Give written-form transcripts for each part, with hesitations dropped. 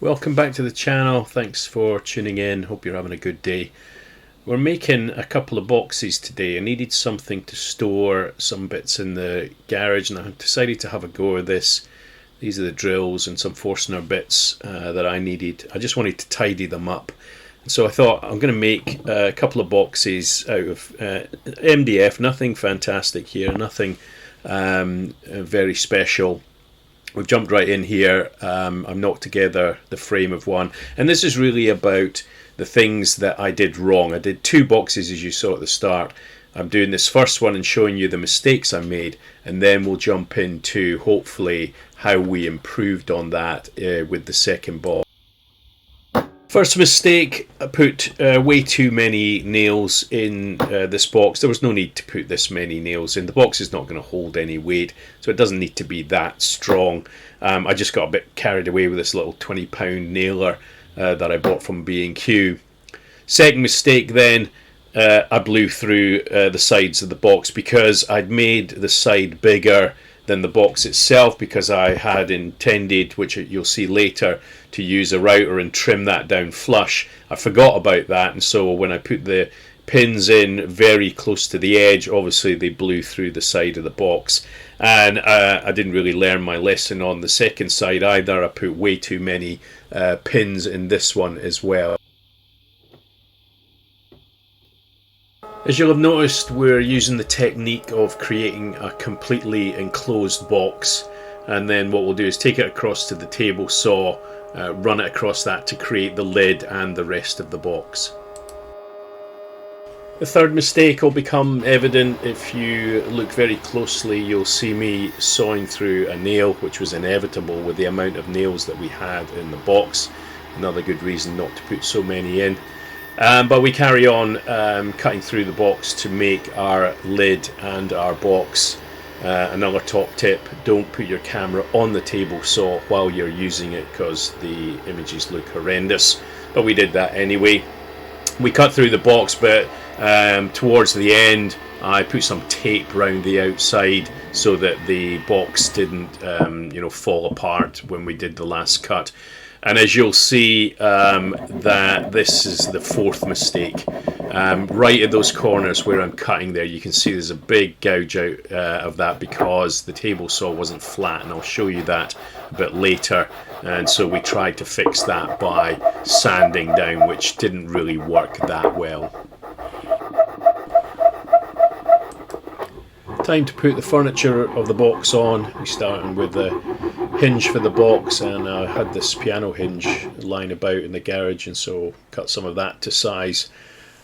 Welcome back to the channel. Thanks for tuning in. Hope you're having a good day. We're making a couple of boxes today. I needed something to store some bits in the garage and I decided to have a go at this. These are the drills and some Forstner bits that I needed. I just wanted to tidy them up. And so I thought I'm going to make a couple of boxes out of MDF. Nothing fantastic here, nothing very special. We've jumped right in here. I've knocked together the frame of one, and this is really about the things that I did wrong. I did two boxes as you saw at the start. I'm doing this first one and showing you the mistakes I made, and then we'll jump into hopefully how we improved on that with the second box. First mistake, I put way too many nails in this box. There was no need to put this many nails in. The box is not going to hold any weight, so it doesn't need to be that strong. I just got a bit carried away with this little £20 nailer that I bought from B&Q. Second mistake then, I blew through the sides of the box because I'd made the side bigger than the box itself, because I had intended, which you'll see later, to use a router and trim that down flush. I forgot about that, and so when I put the pins in very close to the edge, obviously they blew through the side of the box, and I didn't really learn my lesson on the second side either. I put way too many pins in this one as well. As you'll have noticed, we're using the technique of creating a completely enclosed box, and then what we'll do is take it across to the table saw, run it across that to create the lid and the rest of the box. The third mistake will become evident if you look very closely. You'll see me sawing through a nail, which was inevitable with the amount of nails that we had in the box. Another good reason not to put so many in. But we carry on cutting through the box to make our lid and our box. Another top tip, don't put your camera on the table saw while you're using it, because the images look horrendous, but we did that anyway. We cut through the box, but towards the end I put some tape round the outside so that the box didn't fall apart when we did the last cut. And as you'll see, that this is the fourth mistake. Right at those corners where I'm cutting there, you can see there's a big gouge out of that because the table saw wasn't flat, and I'll show you that a bit later. And so we tried to fix that by sanding down, which didn't really work that well. Time to put the furniture of the box on. We're starting with the hinge for the box, and I had this piano hinge lying about in the garage, and so cut some of that to size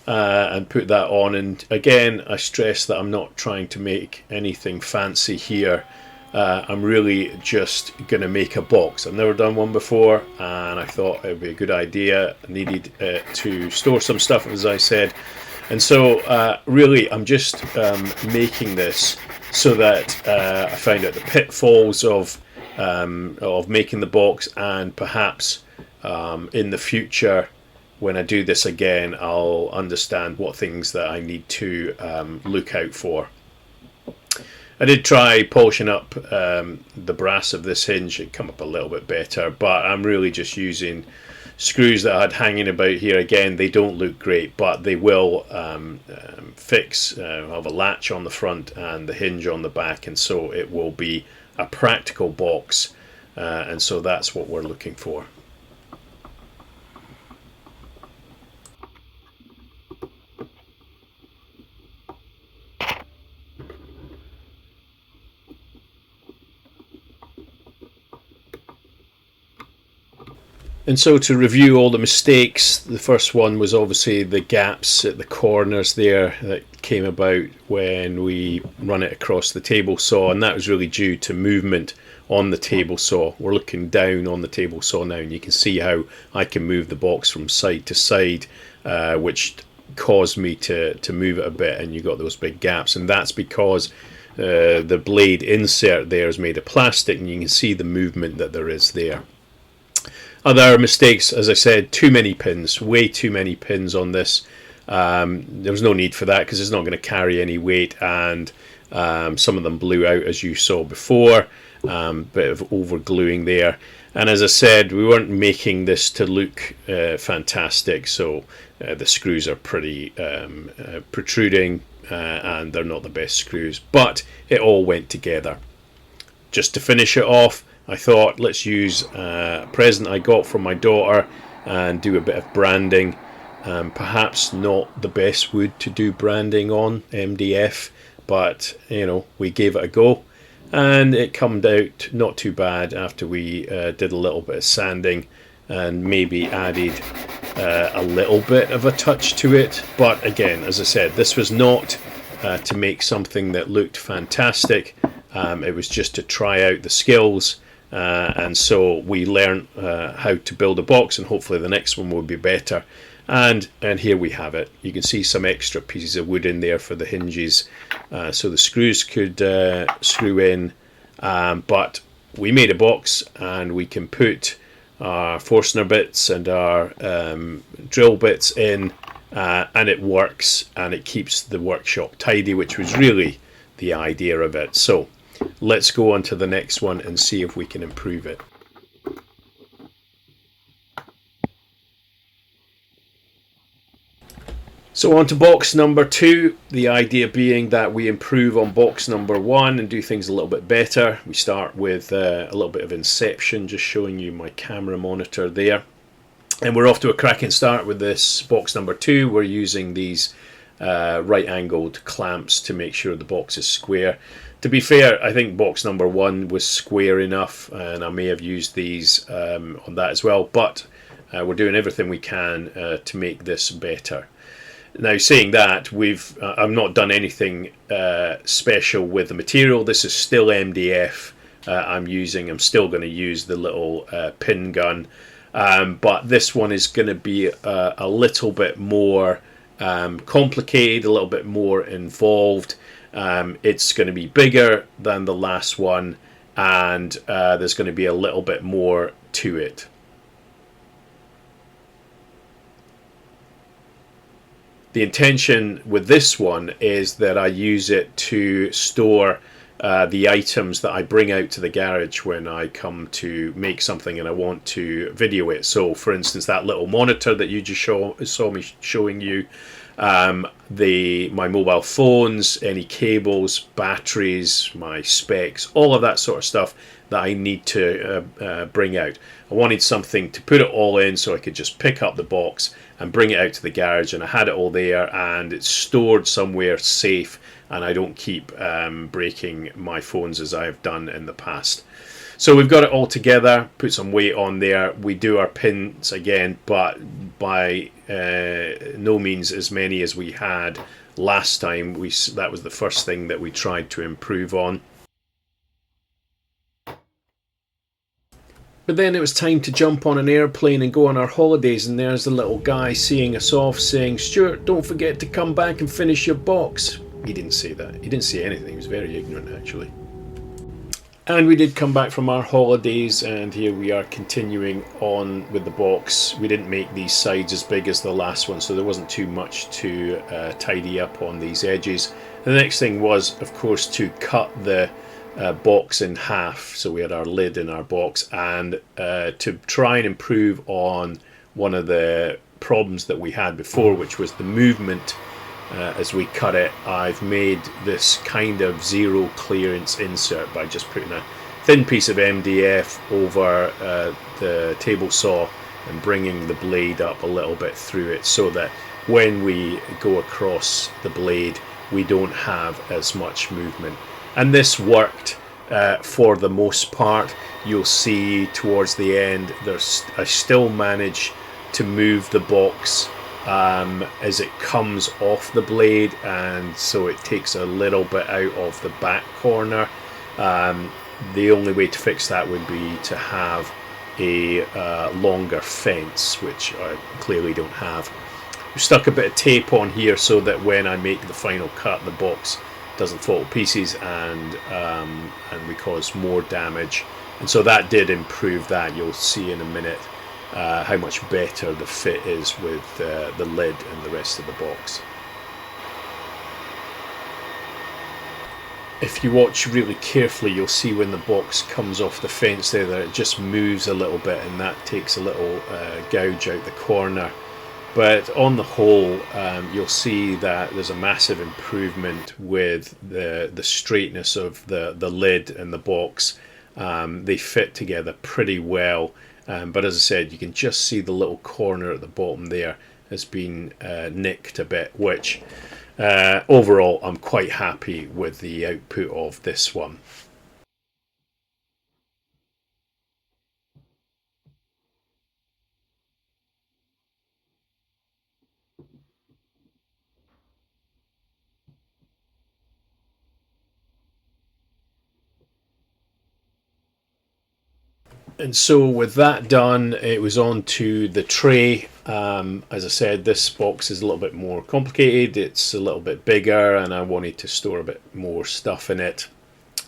and put that on. And again, I stress that I'm not trying to make anything fancy here. I'm really just going to make a box. I've never done one before, and I thought it would be a good idea. I needed to store some stuff, as I said. And so really I'm just making this so that I find out the pitfalls of making the box, and perhaps in the future when I do this again I'll understand what things that I need to look out for. I did try polishing up the brass of this hinge. It come up a little bit better, but I'm really just using screws that I had hanging about here. Again, they don't look great, but they will fix. I'll have a latch on the front and the hinge on the back, and so it will be a practical box, and so that's what we're looking for. And so to review all the mistakes, the first one was obviously the gaps at the corners there that came about when we run it across the table saw, and that was really due to movement on the table saw. We're looking down on the table saw now, and you can see how I can move the box from side to side, which caused me to move it a bit, and you got those big gaps, and that's because the blade insert there is made of plastic, and you can see the movement that there is there. Other mistakes, as I said, too many pins, way too many pins on this. There was no need for that because it's not going to carry any weight, and some of them blew out as you saw before. bit of over gluing there. And as I said, we weren't making this to look fantastic, so the screws are pretty protruding, and they're not the best screws, but it all went together. Just to finish it off, I thought let's use a present I got from my daughter and do a bit of branding. Perhaps not the best wood to do branding on, MDF, but you know, we gave it a go and it came out not too bad after we did a little bit of sanding and maybe added a little bit of a touch to it. But again, as I said, this was not to make something that looked fantastic. It was just to try out the skills, and so we learned how to build a box, and hopefully the next one will be better. And here we have it. You can see some extra pieces of wood in there for the hinges, so the screws could screw in. But we made a box, and we can put our Forstner bits and our drill bits in, and it works, and it keeps the workshop tidy, which was really the idea of it. So let's go on to the next one and see if we can improve it. So on to box number 2, the idea being that we improve on box number 1 and do things a little bit better. We start with a little bit of inception, just showing you my camera monitor there. And we're off to a cracking start with this box number 2. We're using these right angled clamps to make sure the box is square. To be fair, I think box number 1 was square enough, and I may have used these on that as well, but we're doing everything we can to make this better. Now, saying that, I've not done anything special with the material. This is still MDF I'm using. I'm still going to use the little pin gun, but this one is going to be a little bit more complicated, a little bit more involved. It's going to be bigger than the last one, and there's going to be a little bit more to it. The intention with this one is that I use it to store the items that I bring out to the garage when I come to make something and I want to video it. So for instance, that little monitor that you just saw me showing you, my mobile phones, any cables, batteries, my specs, all of that sort of stuff that I need to bring out. I wanted something to put it all in so I could just pick up the box and bring it out to the garage, and I had it all there and it's stored somewhere safe, and I don't keep breaking my phones as I have done in the past. So we've got it all together, put some weight on there. We do our pins again, but by no means as many as we had last time. That was the first thing that we tried to improve on. But then it was time to jump on an airplane and go on our holidays, and there's the little guy seeing us off saying, "Stuart, don't forget to come back and finish your box." He didn't say that. He didn't say anything. He was very ignorant, actually. And we did come back from our holidays, and here we are continuing on with the box. We didn't make these sides as big as the last one, so there wasn't too much to tidy up on these edges. The next thing was, of course, to cut the box in half. So we had our lid in our box, and to try and improve on one of the problems that we had before, which was the movement as we cut it, I've made this kind of zero clearance insert by just putting a thin piece of MDF over the table saw and bringing the blade up a little bit through it, so that when we go across the blade we don't have as much movement. And this worked for the most part. You'll see towards the end I still manage to move the box as it comes off the blade, and so it takes a little bit out of the back corner. The only way to fix that would be to have a longer fence, which I clearly don't have. We stuck a bit of tape on here so that when I make the final cut, the box doesn't fall to pieces and we cause more damage. And so that did improve that. You'll see in a minute how much better the fit is with the lid and the rest of the box. if you watch really carefully, you'll see when the box comes off the fence there that it just moves a little bit, and that takes a little gouge out the corner. But on the whole, you'll see that there's a massive improvement with the straightness of the lid and the box. They fit together pretty well, but as I said, you can just see the little corner at the bottom there has been nicked a bit, which overall I'm quite happy with the output of this one. And so with that done, it was on to the tray. As I said, this box is a little bit more complicated. It's a little bit bigger, and I wanted to store a bit more stuff in it.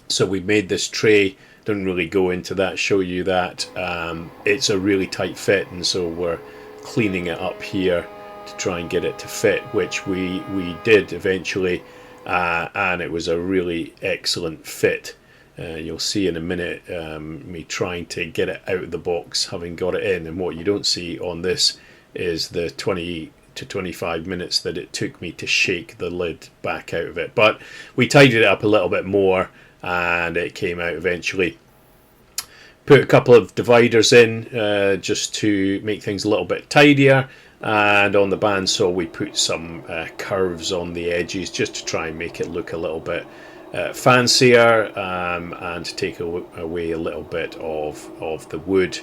So we made this tray. Don't really go into that, show you that. It's a really tight fit, and so we're cleaning it up here to try and get it to fit, which we did eventually, and it was a really excellent fit. You'll see in a minute me trying to get it out of the box, having got it in, and what you don't see on this is the 20 to 25 minutes that it took me to shake the lid back out of it. But we tidied it up a little bit more, and it came out eventually. Put a couple of dividers in just to make things a little bit tidier, and on the bandsaw we put some curves on the edges just to try and make it look a little bit fancier, and to take away a little bit of the wood,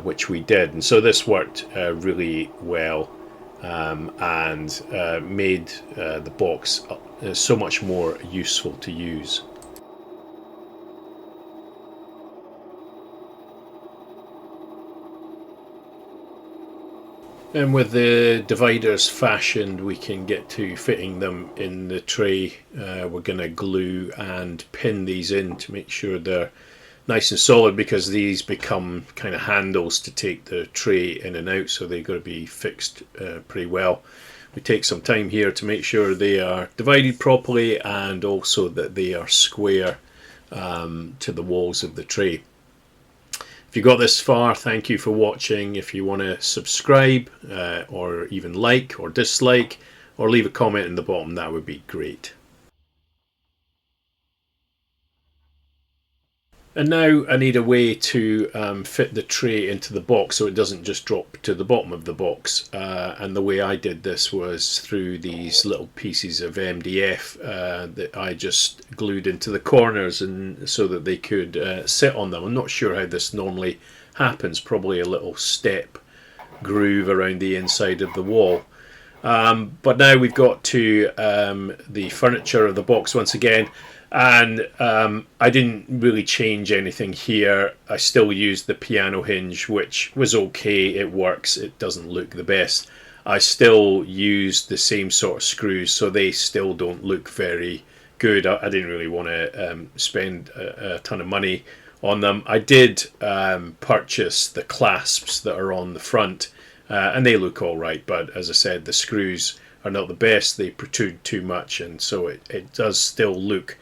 which we did. And so this worked really well, and made the box so much more useful to use. And with the dividers fashioned, we can get to fitting them in the tray. We're going to glue and pin these in to make sure they're nice and solid, because these become kind of handles to take the tray in and out, so they've got to be fixed pretty well. We take some time here to make sure they are divided properly, and also that they are square to the walls of the tray. If you got this far, thank you for watching. If you want to subscribe, or even like or dislike, or leave a comment in the bottom, that would be great. And now I need a way to fit the tray into the box so it doesn't just drop to the bottom of the box. And the way I did this was through these little pieces of MDF that I just glued into the corners, and so that they could sit on them. I'm not sure how this normally happens, probably a little step groove around the inside of the wall. But now we've got to the furniture of the box once again. And I didn't really change anything here. I still used the piano hinge, which was okay. It works. It doesn't look the best. I still used the same sort of screws, so they still don't look very good. I didn't really want to spend a ton of money on them. I did purchase the clasps that are on the front, and they look all right. But as I said, the screws are not the best. They protrude too much, and so it does still look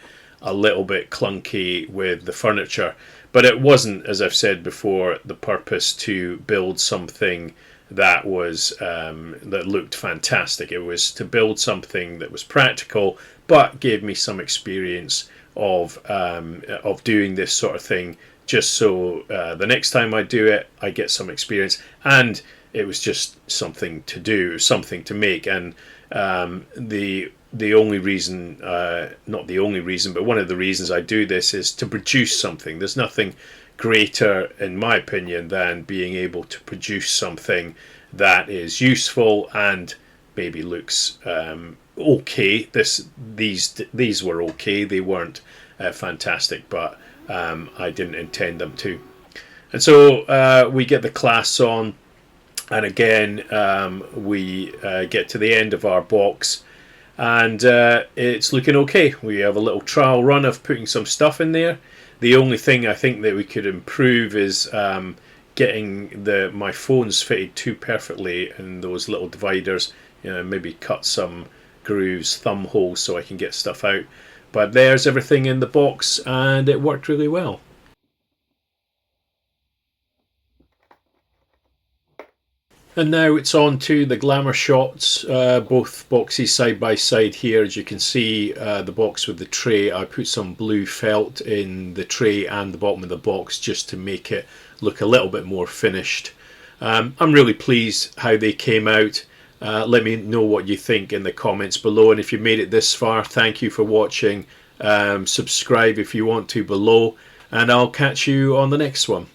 a little bit clunky with the furniture. But it wasn't, as I've said before, the purpose to build something that was that looked fantastic. It was to build something that was practical, but gave me some experience of doing this sort of thing, just so the next time I do it, I get some experience. And it was just something to do, something to make. And the only reason, not the only reason, but one of the reasons I do this is to produce something. There's nothing greater, in my opinion, than being able to produce something that is useful and maybe looks okay. These were okay. They weren't fantastic, but I didn't intend them to. And so we get the clasps on, and again we get to the end of our box, and it's looking okay. We have a little trial run of putting some stuff in there. The only thing I think that we could improve is getting my phones fitted too perfectly in those little dividers. Maybe cut some grooves, thumb holes, so I can get stuff out. But there's everything in the box, and it worked really well. And now it's on to the glamour shots, both boxes side by side here. As you can see, the box with the tray, I put some blue felt in the tray and the bottom of the box just to make it look a little bit more finished. I'm really pleased how they came out. Let me know what you think in the comments below, and if you made it this far, thank you for watching. Subscribe if you want to below, and I'll catch you on the next one.